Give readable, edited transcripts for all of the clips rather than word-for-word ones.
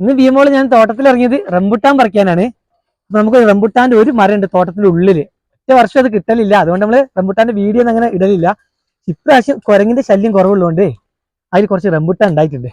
ഇന്ന് ഭീമോള് ഞാൻ തോട്ടത്തിൽ ഇറങ്ങിയത് റംബുട്ടാൻ പറിക്കാനാണ്. അപ്പൊ നമുക്ക് റംബുട്ടാന്റെ ഒരു മരം ഉണ്ട് തോട്ടത്തിന്റെ ഉള്ളില്. ഒറ്റ വർഷം അത് കിട്ടലില്ല, അതുകൊണ്ട് നമ്മള് റംബുട്ടാന്റെ വീഡിയോ ഒന്നും അങ്ങനെ ഇടലില്ല. ഇപ്രാവശ്യം കുരങ്ങിന്റെ ശല്യം കുറവുള്ളതുകൊണ്ട് അതിൽ കുറച്ച് റംബുട്ടാൻ ഉണ്ടായിട്ടുണ്ട്.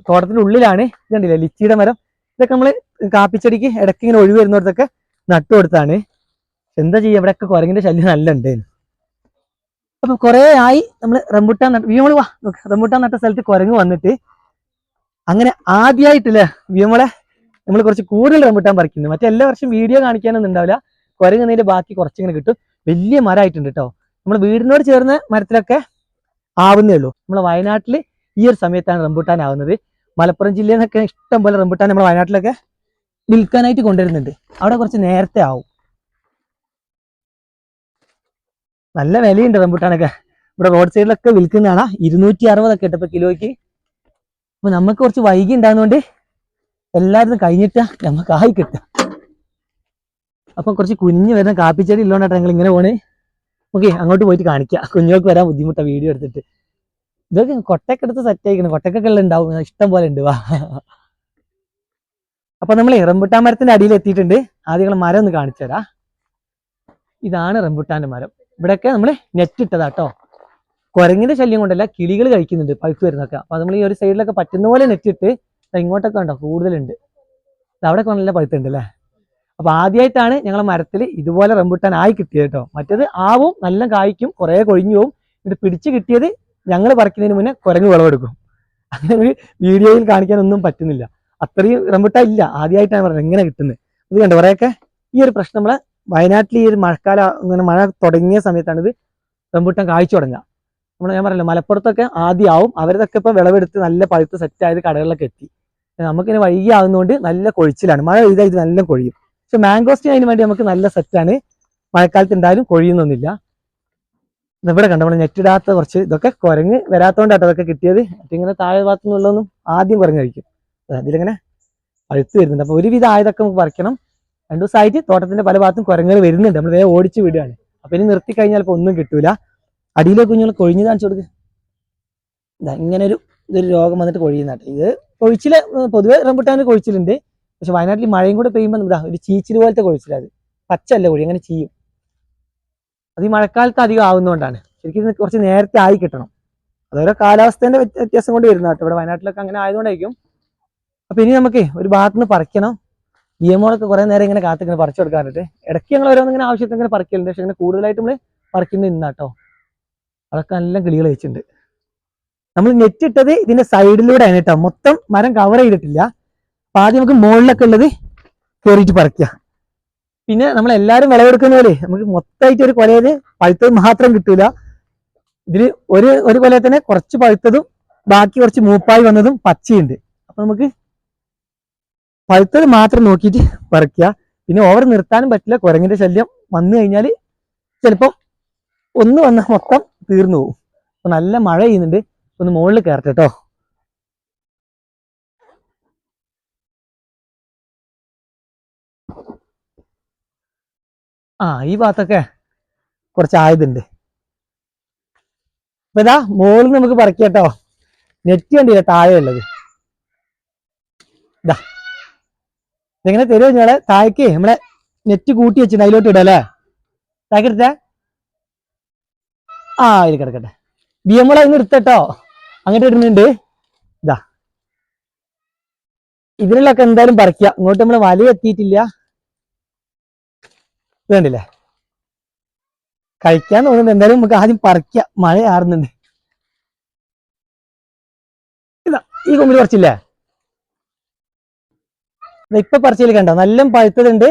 തോട്ടത്തിന്റെ ഉള്ളിലാണ്. ഇതുണ്ടല്ലേ ലിച്ചിയുടെ മരം, ഇതൊക്കെ നമ്മള് കാപ്പിച്ചെടിക്ക് ഇടയ്ക്ക് ഇങ്ങനെ ഒഴിവ് വരുന്നിടത്തൊക്കെ നട്ടു കൊടുത്താണ്. എന്താ ചെയ്യുക, ഇവിടെയൊക്കെ കുരങ്ങിന്റെ ശല്യം നല്ല ഉണ്ടായിരുന്നു. അപ്പൊ കുറെ ആയി നമ്മള് റംബുട്ടാൻ ഭീമോള് വാ റംബുട്ടാൻ നട്ട സ്ഥലത്ത് കുരങ്ങ് വന്നിട്ട് അങ്ങനെ ആദ്യമായിട്ടില്ലേ ഭീമോളെ നമ്മൾ കുറച്ച് കൂടുതൽ റംബുട്ടാൻ പറിക്കുന്നത്. മറ്റെല്ലാ വർഷം വീഡിയോ കാണിക്കാനൊന്നും ഉണ്ടാവില്ല, കുരങ്ങുന്നതിന്റെ ബാക്കി കുറച്ചിങ്ങനെ കിട്ടും. വലിയ മരമായിട്ടുണ്ട് കേട്ടോ. നമ്മുടെ വീടിനോട് ചേർന്ന മരത്തിലൊക്കെ ആവുന്നേ ഉള്ളൂ. നമ്മളെ വയനാട്ടിൽ ഈ ഒരു സമയത്താണ് റംബുട്ടാൻ ആവുന്നത്. മലപ്പുറം ജില്ലയിൽ നിന്നൊക്കെ ഇഷ്ടം പോലെ റംബുട്ടാൻ നമ്മുടെ വയനാട്ടിലൊക്കെ വിൽക്കാനായിട്ട് കൊണ്ടുവരുന്നുണ്ട്. അവിടെ കുറച്ച് നേരത്തെ ആവും. നല്ല വിലയുണ്ട് റംബുട്ടാനൊക്കെ. ഇവിടെ റോഡ് സൈഡിലൊക്കെ വിൽക്കുന്നതാണ് 260 ഇട്ടപ്പോ കിലോയ്ക്ക്. അപ്പൊ നമുക്ക് കുറച്ച് വൈകി ഉണ്ടാകുന്നതുകൊണ്ട് എല്ലാവരും കഴിഞ്ഞിട്ടാ നമുക്ക് ആയി കിട്ടുക. അപ്പൊ കുറച്ച് കുഞ്ഞ് വരുന്ന കാപ്പിച്ചെടി ഇല്ലോണ്ടാ ഞങ്ങൾ ഇങ്ങനെ പോണേ. ഓക്കെ, അങ്ങോട്ട് പോയിട്ട് കാണിക്കാം. കുഞ്ഞുങ്ങൾക്ക് വരാൻ ബുദ്ധിമുട്ടാ വീഡിയോ എടുത്തിട്ട്. ഇതൊക്കെ കൊട്ടയൊക്കെ എടുത്ത് സെറ്റ് ആയിക്കണം, കൊട്ടക്കൊക്കെ ഉള്ള ഉണ്ടാവും, ഇഷ്ടം പോലെ ഉണ്ട്. വാ, അപ്പൊ നമ്മൾ റംബുട്ടാൻ മരത്തിന്റെ അടിയിൽ എത്തിയിട്ടുണ്ട്. ആദ്യം മരം ഒന്ന് കാണിച്ചു തരാം. ഇതാണ് റംബുട്ടാന്റെ മരം. ഇവിടെയൊക്കെ നമ്മൾ നെറ്റ് ഇട്ടതാട്ടോ. കുരങ്ങിന്റെ ശല്യം കൊണ്ടല്ല, കിളികൾ കഴിക്കുന്നുണ്ട് പഴുത്ത് വരുന്നൊക്കെ. അപ്പൊ നമ്മൾ ഈ ഒരു സൈഡിലൊക്കെ പറ്റുന്ന പോലെ നെറ്റ് ഇട്ട് ഇങ്ങോട്ടൊക്കെ ഉണ്ടോ കൂടുതലുണ്ട്. അവിടെ നല്ല പഴുത്തുണ്ട് അല്ലേ. അപ്പൊ ആദ്യമായിട്ടാണ് ഞങ്ങളെ മരത്തിൽ ഇതുപോലെ റംബുട്ടാൻ ആയി കിട്ടിയത് കേട്ടോ. മറ്റേത് ആവും, നല്ല കായ്ക്കും, കുറെ കൊഴിഞ്ഞു പോവും. ഇത് പിടിച്ച് കിട്ടിയത് ഞങ്ങൾ പറിക്കുന്നതിന് മുന്നേ കുരങ്ങ് വിളവെടുക്കും. അങ്ങനെ വീഡിയോയിൽ കാണിക്കാനൊന്നും പറ്റുന്നില്ല, അത്രയും റംബുട്ടാൻ ഇല്ല. ആദ്യമായിട്ടാണ് പറഞ്ഞത് എങ്ങനെ കിട്ടുന്നത്. ഇത് കണ്ടോ, കുറെയൊക്കെ ഈ ഒരു പ്രശ്നം നമ്മളെ വയനാട്ടിൽ ഈ ഒരു മഴക്കാലം ഇങ്ങനെ മഴ തുടങ്ങിയ സമയത്താണ് ഇത് റംബുട്ടാൻ കായ്ച്ചു തുടങ്ങുക. ഞാൻ പറയല്ലോ മലപ്പുറത്തൊക്കെ ആദ്യം ആവും, അവരതൊക്കെ ഇപ്പൊ വിളവെടുത്ത് നല്ല പഴുത്ത് സെറ്റ് ആയത് കടകളിലൊക്കെ എത്തി. നമുക്കിങ്ങനെ വൈകി ആകുന്നതുകൊണ്ട് നല്ല കൊഴിച്ചിലാണ്. മഴ പെയ്താൽ ഇത് നല്ല കൊഴിയും. പക്ഷെ മാംഗോസ്റ്റിൻ അതിന് വേണ്ടി നമുക്ക് നല്ല സെറ്റാണ്. മഴക്കാലത്ത് എന്തായാലും കൊഴിയുന്നൊന്നുമില്ല. ഇവിടെ കണ്ടോ നമ്മൾ നെറ്റിടാത്ത കുറച്ച് ഇതൊക്കെ കുരങ്ങ് വരാത്തോണ്ടാട്ടോ അതൊക്കെ കിട്ടിയത്. ഇങ്ങനെ താഴെ ഭാഗത്തു നിന്നുള്ളതൊന്നും ആദ്യം കുരങ്ങ് കഴിക്കും. അതിലിങ്ങനെ പഴുത്ത് വരുന്നുണ്ട്. അപ്പൊ ഒരുവിധം ആയതൊക്കെ നമുക്ക് പറിക്കണം. 2 ദിവസമായിട്ട് തോട്ടത്തിന്റെ പല ഭാഗത്തും കുരങ്ങുകൾ വരുന്നുണ്ട്. നമ്മൾ വേഗം ഓടിച്ച് വിടുകയാണ്. അപ്പൊ ഇനി നിർത്തി കഴിഞ്ഞാൽ ഇപ്പൊ ഒന്നും കിട്ടൂല. അടിയിലെ കുഞ്ഞുങ്ങൾ കൊഴിഞ്ഞ് കാണിച്ചു കൊടുക്കുക. ഇങ്ങനെ ഇതൊരു രോഗം വന്നിട്ട് കൊഴിയുന്നതാട്ടെ. ഇത് കൊഴിച്ചില് പൊതുവെ റംബുട്ടാന് കൊഴിച്ചിലുണ്ട്. പക്ഷെ വയനാട്ടിൽ മഴയും കൂടെ പെയ്യുമ്പോൾ ഒരു ചീച്ചിൽ പോലത്തെ കൊഴിച്ചിലത്. പച്ചല്ല കൊഴി, അങ്ങനെ ചെയ്യും. അത് ഈ മഴക്കാലത്ത് അധികം ആവുന്നതുകൊണ്ടാണ്. ശരിക്കും ഇത് കുറച്ച് നേരത്തെ ആയി കിട്ടണം. അതോരോ കാലാവസ്ഥേന്റെ വ്യത്യാസം കൊണ്ട് വരുന്ന കേട്ടോ. ഇവിടെ വയനാട്ടിലൊക്കെ അങ്ങനെ ആയതുകൊണ്ടായിരിക്കും. അപ്പൊ ഇനി നമുക്ക് ഒരു ഭാഗത്തുനിന്ന് പറിക്കണം. നിയമങ്ങളൊക്കെ കുറെ നേരം ഇങ്ങനെ കാത്തിങ്ങനെ പറിച്ചു കൊടുക്കാറുണ്ട്. ഇടയ്ക്ക് ഞങ്ങൾ ഓരോന്ന് ഇങ്ങനെ ആവശ്യത്തിന് ഇങ്ങനെ പറിക്കലുണ്ട്. പക്ഷെ ഇങ്ങനെ കൂടുതലായിട്ട് നമ്മൾ പറിക്കുന്നത് ഇന്നാട്ടോ. അതൊക്കെ നല്ല കിളികൾ വെച്ചിട്ടുണ്ട്. നമ്മൾ നെറ്റ് ഇട്ടത് ഇതിന്റെ സൈഡിലൂടെയാണ് കേട്ടോ. മൊത്തം മരം കവർ ചെയ്തിട്ടില്ല. അപ്പൊ ആദ്യം നമുക്ക് മുകളിലൊക്കെ ഉള്ളത് കയറിയിട്ട് പറിക്കുക. പിന്നെ നമ്മൾ എല്ലാവരും വിളവെടുക്കുന്ന പോലെ നമുക്ക് മൊത്തമായിട്ട് ഒരു കൊലയില് പഴുത്തത് മാത്രം കിട്ടൂല. ഇതില് ഒരു കൊലയിൽ തന്നെ കുറച്ച് പഴുത്തതും ബാക്കി കുറച്ച് മൂപ്പായി വന്നതും പച്ചയുണ്ട്. അപ്പൊ നമുക്ക് പഴുത്തത് മാത്രം നോക്കിയിട്ട് പറിക്കുക. പിന്നെ ഓവർ നിർത്താനും പറ്റില്ല, കുരങ്ങിന്റെ ശല്യം വന്നു കഴിഞ്ഞാൽ ചിലപ്പം ഒന്ന് വന്ന മൊത്തം തീർന്നു പോകും. അപ്പൊ നല്ല മഴ ചെയ്യുന്നുണ്ട്. ഒന്ന് മുകളിൽ കയറട്ടെ കേട്ടോ. ഈ ഭാഗത്തൊക്കെ കുറച്ച് ആയതുണ്ട്. അപ്പൊ ഇതാ മുകളിൽ നമുക്ക് പറിക്കാം കേട്ടോ. നെറ്റ് കണ്ടില്ല താഴെ ഉള്ളത്. ഇതാ ഇതെങ്ങനെ തരുമോ ഞങ്ങളെ താഴേക്ക് നമ്മളെ നെറ്റ് കൂട്ടി വെച്ചിട്ടുണ്ട്, അതിലോട്ട് ഇടല്ലേ. താഴേക്ക് എടുത്തേ. അതിൽ കിടക്കട്ടെ. നമ്മളെ ഇന്ന് എടുത്തട്ടോ, അങ്ങോട്ട് ഇടുന്നുണ്ട്. ഇതാ ഇതിനുള്ളൊക്കെ എന്തായാലും പറിക്കുക. ഇങ്ങോട്ട് നമ്മള് വല എത്തിയിട്ടില്ല. വേണ്ടില്ലേ, കഴിക്കാൻ തോന്നുന്നുണ്ട്. എന്തായാലും നമുക്ക് ആദ്യം പറിക്കുക. മഴ ആറുന്നുണ്ട്. ഇതാ ഈ കൊമ്പിൽ പറിച്ചില്ലേ, ഇപ്പൊ പറിച്ചതിൽ കണ്ടോ നല്ല പഴുത്തതുണ്ട്,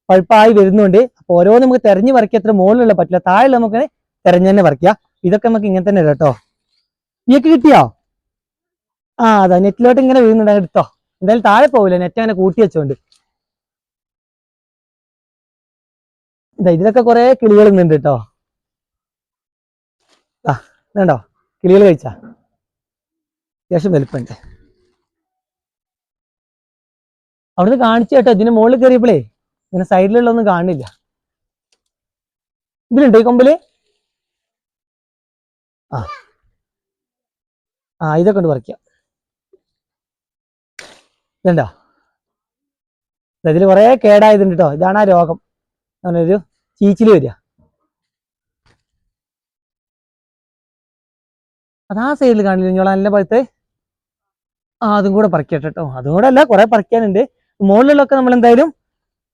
പഴുപ്പായി വരുന്നുണ്ട്. അപ്പൊ ഓരോന്നും നമുക്ക് തെരഞ്ഞു പറിക്കുക. അത്ര മുകളിലുള്ള പറ്റില്ല, താഴെ നമുക്ക് തെരഞ്ഞു തന്നെ പറിക്കുക. ഇതൊക്കെ നമുക്ക് ഇങ്ങനെ തന്നെ കേട്ടോ. നീക്ക് കിട്ടിയോ? അതാ നെറ്റിലോട്ട് ഇങ്ങനെ വീഴുന്നുണ്ട്, എടുത്തോ. എന്തായാലും താഴെ പോകില്ല, നെറ്റ് അങ്ങനെ കൂട്ടി വെച്ചോണ്ട്. ഇതിലൊക്കെ കുറെ കിളികൾ ഇന്നുണ്ട് കേട്ടോ. ഇതുണ്ടോ കിളികൾ കഴിച്ചാ, അത്യാവശ്യം വലുപ്പമുണ്ട്. അവിടുന്ന് കാണിച്ചു കേട്ടോ. ഇതിന് മുകളിൽ കയറിയപ്പോഴേ ഇങ്ങനെ സൈഡിലുള്ളൊന്നും കാണില്ല. ഇതിലുണ്ടോ ഈ കൊമ്പില്? ഇതൊക്കെ ഉണ്ട് പറിക്കാം. ഇതുണ്ടോ, ഇതിൽ കുറെ കേടായതുണ്ട് കേട്ടോ. ഇതാണ് ആ രോഗം, അങ്ങനൊരു ചീച്ചിൽ വരിക. അതാ സൈഡിൽ കാണില്ല നിങ്ങളെ നല്ല പഴുത്ത്. അതും കൂടെ പറിക്കട്ടെ കേട്ടോ. അതും കൂടെ അല്ല, കുറെ പറിക്കാനുണ്ട്. മുകളിലൊക്കെ നമ്മൾ എന്തായാലും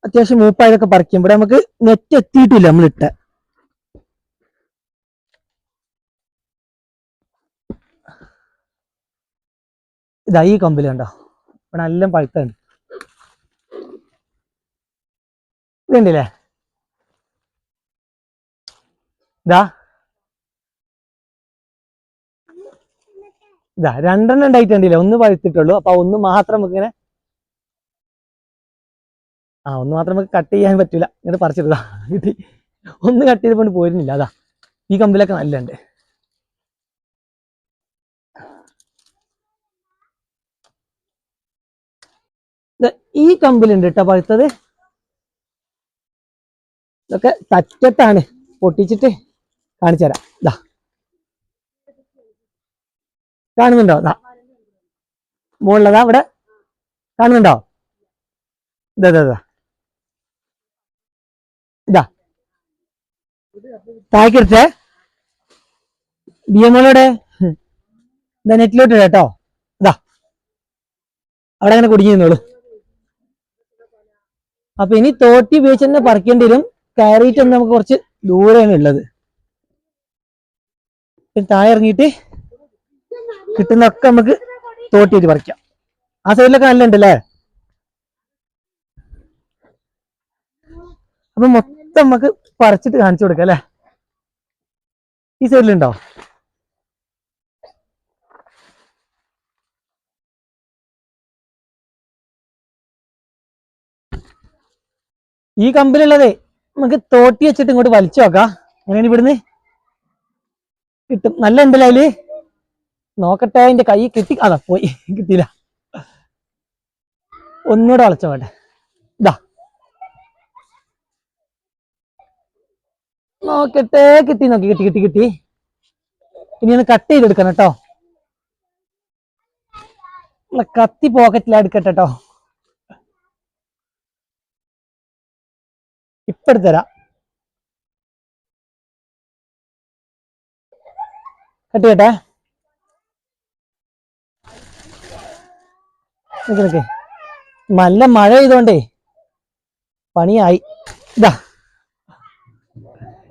അത്യാവശ്യം മൂപ്പായതൊക്കെ പറിക്കും. ഇവിടെ നമുക്ക് നെറ്റ് എത്തിയിട്ടില്ല നമ്മളിട്ട. ഇതാ ഈ കമ്പിൽ കണ്ടോ, ഇവിടെ നല്ല പഴുത്തുണ്ട്. ഇതുണ്ടല്ലേ, ഇതാ ഇതാ 2 ഉണ്ടായിട്ടുണ്ടല്ലേ. ഒന്ന് പഴുത്തിട്ടുള്ളൂ. അപ്പൊ ഒന്ന് മാത്രം നമുക്ക് ഇങ്ങനെ ഒന്ന് മാത്രം നമുക്ക് കട്ട് ചെയ്യാൻ പറ്റില്ല. ഇങ്ങനെ പറിച്ചിട്ടാ കിട്ടി. ഒന്ന് കട്ട് ചെയ്ത് കൊണ്ട് പോയിരുന്നില്ല. അതാ ഈ കമ്പിലൊക്കെ നല്ല ഉണ്ട്. ഈ കമ്പിലുണ്ട് കേട്ടോ പഴുത്തത്. ഇതൊക്കെ തറ്റത്താണ്, പൊട്ടിച്ചിട്ട് കാണിച്ചു തരാം. ഇതാ കാണുന്നുണ്ടോ? മുകളിലതാ ഇവിടെ കാണുന്നുണ്ടോ? ഇതാ ഇതാ ഇതാ താഴെടുത്തേ ബിയമോളോടെ ഇതാ നെറ്റിലോട്ട് കേട്ടോ. ഇതാ അവിടെ അങ്ങനെ കുടുങ്ങി നിന്നോളൂ. അപ്പൊ ഇനി തോട്ടി ഉപയോഗിച്ച് തന്നെ പറിക്കേണ്ടി വരും. കയറിയിട്ടൊന്നും നമുക്ക് കുറച്ച് ദൂരെയാണ് ഉള്ളത്. താഴെ ഇറങ്ങിയിട്ട് കിട്ടുന്നൊക്കെ നമുക്ക് തോട്ടിയിട്ട് പറിക്കാം. ആ സൈഡിലൊക്കെ നല്ല ഉണ്ടല്ലേ. അപ്പൊ മൊത്തം നമുക്ക് പറിച്ചിട്ട് കാണിച്ചു കൊടുക്കാം അല്ലെ. ഈ സൈഡിലുണ്ടോ? ഈ കമ്പിലുള്ളതേ നമുക്ക് തോട്ടി വെച്ചിട്ട് ഇങ്ങോട്ട് വലിച്ചു നോക്കാം. അങ്ങനെയാണ് ഇവിടുന്ന് കിട്ടും. നല്ല ഉണ്ടല്ലോ അതില്. നോക്കട്ടെ, എന്റെ കൈ കിട്ടി. അതാ പോയി, കിട്ടിയില്ല. ഒന്നുകൂടെ വളച്ചോ വേട്ടെ. ഇതാ നോക്കട്ടെ, കിട്ടി. നോക്കി, കിട്ടി കിട്ടി കിട്ടി. ഇനി ഒന്ന് കട്ട് ചെയ്തെടുക്കണം കേട്ടോ. കത്തി പോക്കറ്റിൽ എടുക്കട്ടെ കേട്ടോ. ഇപ്പൊ എടുത്തരാം. കട്ട് ചെയ്യട്ടെ. നിക്ക് നല്ല മഴ ചെയ്തോണ്ടേ പണിയായി. ഇതാ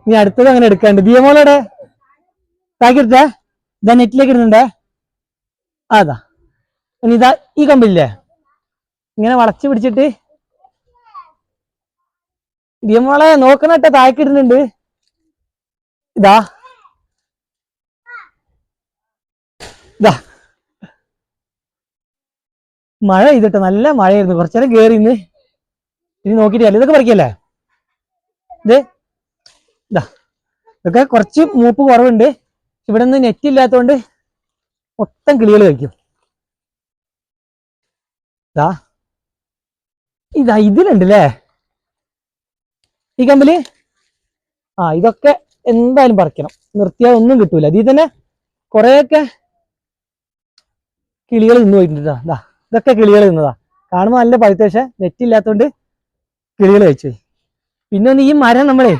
ഇനി അടുത്തത് അങ്ങനെ എടുക്കാണ്ട്. ബിയമോളോടെ താക്കിയെടുത്തേ. ഇതാ നെറ്റിലേക്ക് ഇടുന്നുണ്ടേ. അതാ ഇനി ഇതാ ഈ കമ്പില്ലേ ഇങ്ങനെ വളച്ചു പിടിച്ചിട്ട് ബിയമോളെ നോക്കണട്ടെ, താക്കിടുന്നുണ്ട്. ഇതാ ഇതാ മഴ ചെയ്തിട്ട് നല്ല മഴയായിരുന്നു. കുറച്ചേരം കേറി ഇന്ന്. ഇനി നോക്കിയിട്ടില്ല. ഇതൊക്കെ പറിക്കല്ലേ. ഇതാ ഇതൊക്കെ കുറച്ച് മൂപ്പ് കുറവുണ്ട്. ഇവിടെ നിന്ന് നെറ്റ് ഇല്ലാത്തതുകൊണ്ട് മൊത്തം കിളികൾ കഴിക്കും. ഇതാ ഇതിലുണ്ടല്ലേ ഈ കമ്പില്. ഇതൊക്കെ എന്തായാലും പറിക്കണം, നിർത്തിയാൽ ഒന്നും കിട്ടൂല. ഇതിൽ തന്നെ കുറെയൊക്കെ കിളികൾ നിന്ന് പോയിട്ടുണ്ട്. ഇതൊക്കെ കിളികൾ നിന്നതാ. കാണുമ്പോ നല്ല പഴുത്ത, പക്ഷെ നെറ്റ് ഇല്ലാത്തതുകൊണ്ട് കിളികൾ കഴിച്ചു. പിന്നെ ഒന്ന് ഈ മരം നമ്മളെ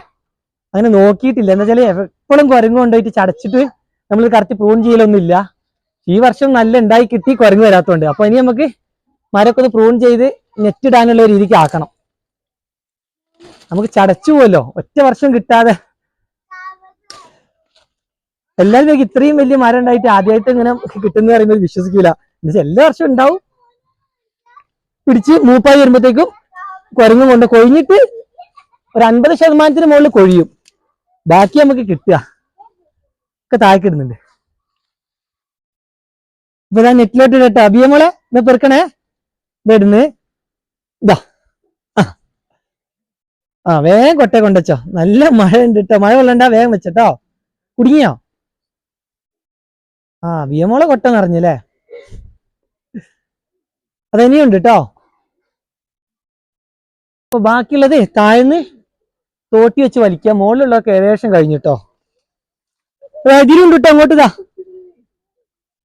അങ്ങനെ നോക്കിയിട്ടില്ല. എന്താ വെച്ചാൽ എപ്പോഴും കുരങ്ങ് കൊണ്ടുപോയിട്ട് ചടച്ചിട്ട് നമ്മൾ കറക്റ്റ് പ്രൂൺ ചെയ്യലൊന്നും ഇല്ല. ഈ വർഷം നല്ല ഉണ്ടായി കിട്ടി, കുരങ്ങ് വരാത്തതുകൊണ്ട്. അപ്പൊ ഇനി നമുക്ക് മരമൊക്കെ ഒന്ന് പ്രൂൺ ചെയ്ത് നെറ്റ് ഇടാനുള്ള രീതിക്ക് ആക്കണം. നമുക്ക് ചടച്ചു പോവല്ലോ ഒറ്റ വർഷം കിട്ടാതെ. എല്ലാവരും ഇത്രയും വലിയ മരം ഉണ്ടായിട്ട് ആദ്യമായിട്ട് ഇങ്ങനെ കിട്ടുന്ന പറയുന്നത് വിശ്വസിക്കൂല. എന്നുവെച്ചാൽ എല്ലാ വർഷവും ഉണ്ടാവും. പിടിച്ച് മൂപ്പായി വരുമ്പോഴത്തേക്കും കുരങ്ങും കൊണ്ട് കൊഴിഞ്ഞിട്ട് ഒരു 50% മുകളിൽ കൊഴിയും. ബാക്കി നമുക്ക് കിട്ടുക ഒക്കെ താഴ്ക്കിടുന്നുണ്ട്. ഇപ്പൊ ഞാൻ നെറ്റിലോട്ട് കേട്ടോ. അബിയമോളെ ഇന്ന് പെറുക്കണേ. ഇടുന്ന് ഇതാ വേഗം കൊട്ടേ കൊണ്ടുവച്ചോ. നല്ല മഴ ഉണ്ട് കേട്ടോ. മഴ കൊള്ളണ്ട, വേഗം വെച്ചോ. കുടുങ്ങിയോ? ബിയമോളെ കൊട്ട നിറഞ്ഞല്ലേ. അതിനിയുണ്ട് കേട്ടോ. അപ്പൊ ബാക്കിയുള്ളത് താഴ്ന്ന് തോട്ടി വെച്ച് വലിക്കുക. മുകളിലുള്ളതൊക്കെ ഏകദേശം കഴിഞ്ഞിട്ടോ. ഇതിലുണ്ട് കേട്ടോ. അങ്ങോട്ട് ഇതാ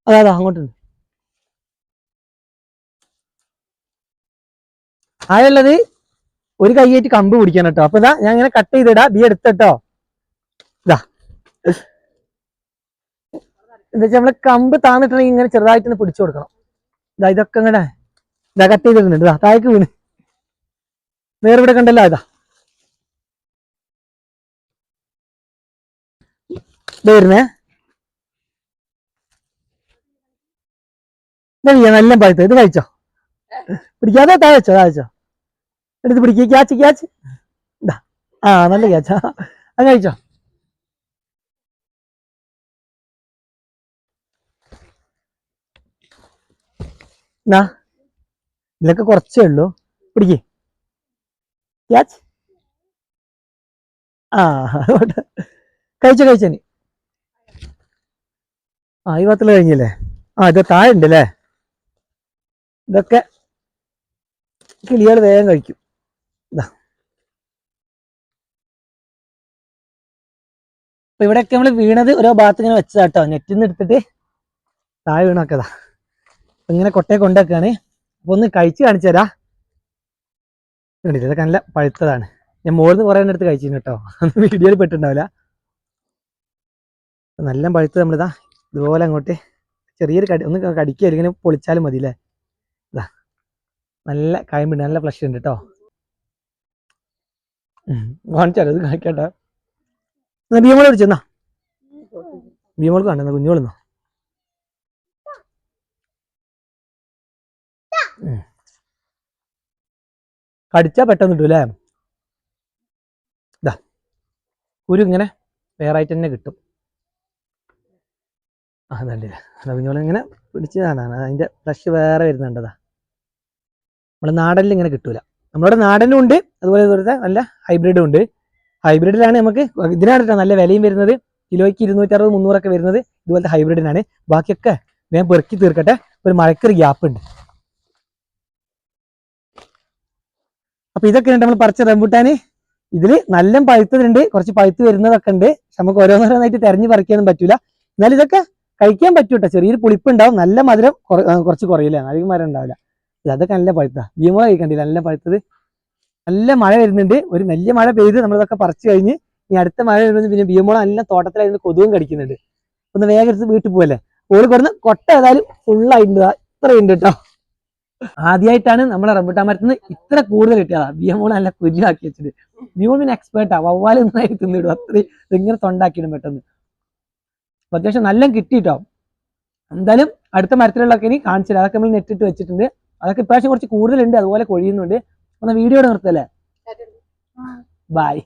അതാ അങ്ങോട്ടുണ്ട്. ആയുള്ളത് ഒരു കൈയായിട്ട് കമ്പ് പിടിക്കണം കേട്ടോ. അപ്പൊ ഇതാ ഞാൻ ഇങ്ങനെ കട്ട് ചെയ്തിടാ, ബി എടുത്തട്ടോ. ഇതാ എന്താ വെച്ചാൽ നമ്മള് കമ്പ് താന്നിട്ടുണ്ടെങ്കിൽ ഇങ്ങനെ ചെറുതായിട്ടൊന്ന് പിടിച്ചു കൊടുക്കണം. ഇതാ ഇതൊക്കെ ഇങ്ങനെ ഇതാ കട്ട് ചെയ്തിട്ടുണ്ട്. ഇതാ താഴേക്ക് വീണ് വേറെ ഇവിടെ കണ്ടല്ലോ. ഇതാ ഇത് വരുന്നേ. നല്ല പഴുത്ത. ഇത് കഴിച്ചോ, പിടിക്കാതെ താഴച്ചോ എടുത്ത് പിടിക്കുക. ക്യാച്ച് ഇതാ. ആ നല്ല ക്യാച്ചാ, അത് കഴിച്ചോ. എന്നാ ഇതിലൊക്കെ കുറച്ചേ ഉള്ളൂ, പിടിക്കേ ക്യാച്ച്. ആ കഴിച്ചോ നീ. ആ ഈ ഭാഗത്തുള്ള കഴിഞ്ഞല്ലേ. ആ ഇത് താഴെ ഉണ്ട് അല്ലേ. ഇതൊക്കെ കിളികൾ വേഗം കഴിക്കും. ഇതാ അപ്പൊ ഇവിടെയൊക്കെ നമ്മള് വീണത് ഓരോ ഭാഗത്ത് ഇങ്ങനെ വെച്ചതാട്ടോ. നെറ്റിന്ന് എടുത്തിട്ട് താഴെ വീണൊക്കെതാ ഇങ്ങനെ കൊട്ടയെ കൊണ്ടുവെക്കാണ്. അപ്പൊ ഒന്ന് കഴിച്ച് കാണിച്ചു തരാ. ഇതൊക്കെ നല്ല പഴുത്തതാണ്. ഞാൻ മോളിൽ നിന്ന് കുറെ എടുത്ത് കഴിച്ചിരുന്നു കേട്ടോ, വീഡിയോയിൽ പെട്ടിട്ടുണ്ടാവില്ല. നല്ല പഴുത്ത് നമ്മളിതാ ഇതുപോലെ അങ്ങോട്ട് ചെറിയൊരു ഒന്ന് കടിക്കുക, ഇങ്ങനെ പൊളിച്ചാലും മതി അല്ലേ. ഇതാ നല്ല കായുണ്ട്, നല്ല ഫ്ലഷ് ഉണ്ട് കേട്ടോ. കാണിച്ചാലോ, ഇത് കാണിക്കട്ടെ. ബിയമോൾ പിടിച്ചെന്നാ, ബിയമോൾക്ക് കണ്ടെന്നാ കുഞ്ഞോളെന്നോ. കടിച്ചാ പെട്ടെന്ന് കിട്ടും അല്ലേ. ഇതാ കുരു ഇങ്ങനെ വേറെ ആയിട്ട് തന്നെ കിട്ടും. ആ അതല്ലേ, കുഞ്ഞോളെ ഇങ്ങനെ പിടിച്ചതാണ്, അതിന്റെ ഫ്ലഷ് വേറെ വരുന്നുണ്ടതാ. നമ്മുടെ നാടനിൽ ഇങ്ങനെ കിട്ടൂല. നമ്മുടെ നാടനും ഉണ്ട്, അതുപോലെ ഇതുപോലത്തെ നല്ല ഹൈബ്രിഡും ഉണ്ട്. ഹൈബ്രിഡിലാണ് നമുക്ക് ഇതിനാണ് കേട്ടോ നല്ല വിലയും വരുന്നത്. കിലോയ്ക്ക് 260-300 വരുന്നത് ഇതുപോലത്തെ ഹൈബ്രിഡിനാണ്. ബാക്കിയൊക്കെ ഞാൻ പെറുക്കി തീർക്കട്ടെ, ഒരു മഴക്കൊരു ഗ്യാപ്പ് ഉണ്ട്. അപ്പൊ ഇതൊക്കെയാണ് നമ്മൾ പറിച്ച റംബൂട്ടാന്. ഇതില് നല്ല പഴുത്തതുണ്ട്, കുറച്ച് പഴുത്ത് വരുന്നതൊക്കെ ഉണ്ട്. പക്ഷെ നമുക്ക് ഓരോന്നോരോന്നായിട്ട് തെരഞ്ഞു പറിക്കാനൊന്നും പറ്റൂല. എന്നാലും ഇതൊക്കെ കഴിക്കാൻ പറ്റൂട്ടോ. ചെറിയൊരു പുളിപ്പ് ഉണ്ടാവും, നല്ല മധുരം കുറച്ച് കുറയില്ല, അധികം മധുരം ഉണ്ടാവില്ല. അതൊക്കെ നല്ല പഴുത്ത ബീമോള കഴിക്കണ്ടില്ല, നല്ല പഴുത്തത്. നല്ല മഴ വരുന്നുണ്ട്, ഒരു വലിയ മഴ പെയ്ത് നമ്മളിതൊക്കെ പറിച്ചു കഴിഞ്ഞ് ഇനി അടുത്ത മഴ വരുന്നത് പിന്നെ ബീമോള നല്ല തോട്ടത്തിലായിരുന്നു, കൊതുകും കടിക്കുന്നുണ്ട്. ഒന്ന് വേഗം എടുത്ത് വീട്ടിൽ പോകല്ലേ. ഓള് കൊടുന്ന് കൊട്ട ഏതായാലും ഫുള്ളായിട്ടുണ്ട്, ഇത്രയുണ്ട് കേട്ടോ. ആദ്യമായിട്ടാണ് നമ്മളെ റംബൂട്ടാൻ മരത്തിന് ഇത്ര കൂടുതൽ കിട്ടിയതാ. ബിയമോള് നല്ല കുരുവാക്കി വെച്ചിട്ട്. ബിയമോൾ പിന്നെ എക്സ്പേർട്ടാ, വവ്വാല് നന്നായി തിന്നിടും, അത്രയും ഇങ്ങനെ തൊണ്ടാക്കിയിടും പെട്ടെന്ന്. അത്യാവശ്യം നല്ല കിട്ടിട്ടോ. എന്തായാലും അടുത്ത മരത്തിലുള്ളതൊക്കെ ഇനി കാണിച്ചില്ല, അതൊക്കെ നമ്മൾ നെറ്റിട്ട് വെച്ചിട്ടുണ്ട്. അതൊക്കെ ഇപ്രാവശ്യം കുറച്ച് കൂടുതലുണ്ട്, അതുപോലെ കൊഴിയുന്നുണ്ട്. ഒന്ന് വീഡിയോ നിർത്തല്ലേ. ബൈ.